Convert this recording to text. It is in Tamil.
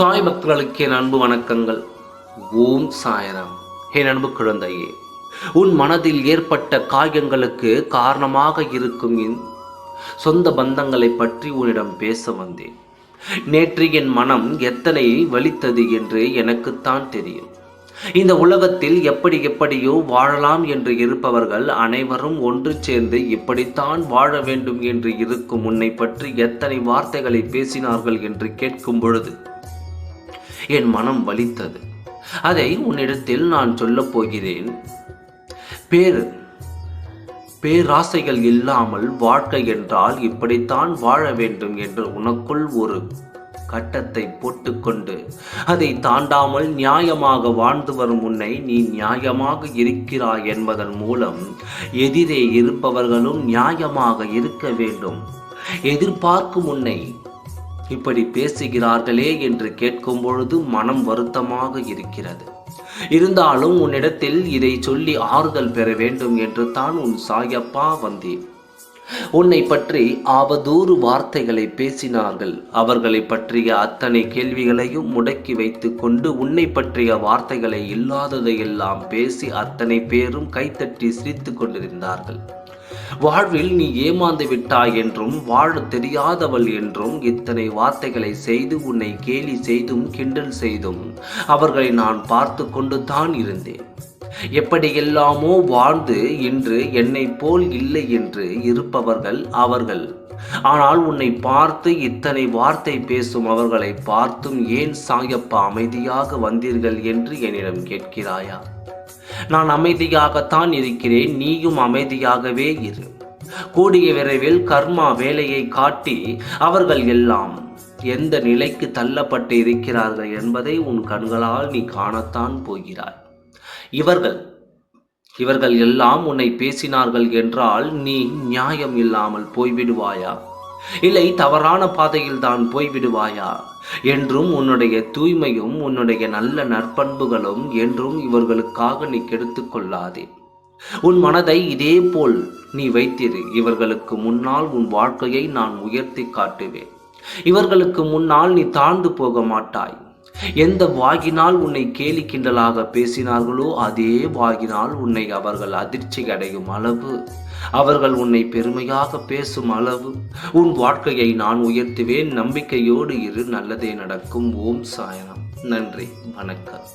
சாய் பக்தர்களுக்கு என் அன்பு வணக்கங்கள். ஓம் சாய்ராம். என் அன்பு குழந்தையே, உன் மனதில் ஏற்பட்ட காயங்களுக்கு காரணமாக இருக்கும் சொந்த பந்தங்களை பற்றி உன்னிடம் பேச வந்தேன். நேற்று என் மனம் எத்தனை வலித்தது என்று எனக்குத்தான் தெரியும். இந்த உலகத்தில் எப்படியோ வாழலாம் என்று இருப்பவர்கள் அனைவரும் ஒன்று சேர்ந்து இப்படித்தான் வாழ வேண்டும் என்று இருக்கும் உன்னை பற்றி எத்தனை வார்த்தைகளை பேசினார்கள் என்று கேட்கும் பொழுது என் மனம் வலித்தது. அதை உன்னிடத்தில் நான் சொல்லப் போகிறேன். பேராசைகள் இல்லாமல் வாழ்க்கை என்றால் இப்படித்தான் வாழ வேண்டும் என்று உனக்குள் ஒரு கட்டத்தை போட்டுக்கொண்டு அதை தாண்டாமல் நியாயமாக வாழ்ந்து வரும் உன்னை நீ நியாயமாக இருக்கிறாய் என்பதன் மூலம் எதிரே இருப்பவர்களும் நியாயமாக இருக்க வேண்டும். எதிர்பார்க்கும் உன்னை இப்படி பேசுகிறார்களே என்று கேட்கும் பொழுது மனம் வருத்தமாக இருக்கிறது. இருந்தாலும் உன்னிடத்தில் இதை சொல்லி ஆறுதல் பெற வேண்டும் என்று தான் உன் சாயப்பா வந்தேன். உன்னை பற்றி அவதூறு வார்த்தைகளை பேசினார்கள். அவர்களை பற்றிய அத்தனை கேள்விகளையும் முடக்கி வைத்து கொண்டு உன்னை பற்றிய வார்த்தைகளை இல்லாததையெல்லாம் பேசி அத்தனை பேரும் கைத்தட்டி சிரித்து கொண்டிருந்தார்கள். வாழ்வில் நீ ஏமாந்து விட்டாய் என்றும் வாழ தெரியாதவள் என்றும் இத்தனை வார்த்தைகளை செய்து உன்னை கேலி செய்தும் கிண்டல் செய்தும் அவர்களை நான் பார்த்து கொண்டு தான் இருந்தேன். எப்படியெல்லாமோ வாழ்ந்து இன்று என்னை போல் இல்லை என்று இருப்பவர்கள் அவர்கள். ஆனால் உன்னை பார்த்து இத்தனை வார்த்தை பேசும் அவர்களை பார்த்தும் ஏன் சாயப்பா அமைதியாக வந்தீர்கள் என்று என்னிடம் கேட்கிறாயா? நான் அமைதியாகத்தான் இருக்கிறேன், நீயும் அமைதியாகவே இரு. கூடிய விரைவில் கர்மா வேலையை காட்டி அவர்கள் எல்லாம் எந்த நிலைக்கு தள்ளப்பட்டு இருக்கிறார்கள் என்பதை உன் கண்களால் நீ காணத்தான் போகிறாய். இவர்கள் எல்லாம் உன்னை பேசினார்கள் என்றால் நீ நியாயம் இல்லாமல் போய்விடுவாயா? இல்லை தவறான பாதையில் தான் போய்விடுவாயா? என்றும் உன்னுடைய தூய்மையும் உன்னுடைய நல்ல நற்பண்புகளும் என்றும் இவர்களுக்காக நீ கெடுத்து கொள்ளாதே. உன் மனதை இதே போல் நீ வைத்திரு. இவர்களுக்கு முன்னால் உன் வாழ்க்கையை நான் உயர்த்தி காட்டுவேன். இவர்களுக்கு முன்னால் நீ தாழ்ந்து போக மாட்டாய். எந்த வாகினால் உன்னை கேலி கிண்டலாக பேசினார்களோ அதே வாகினால் உன்னை அவர்கள் அதிர்ச்சி அடையும் அளவு, அவர்கள் உன்னை பெருமையாக பேசும் அளவு உன் வாழ்க்கையை நான் உயர்த்துவேன். நம்பிக்கையோடு இரு, நல்லதே நடக்கும். ஓம் சாய்ராம். நன்றி, வணக்கம்.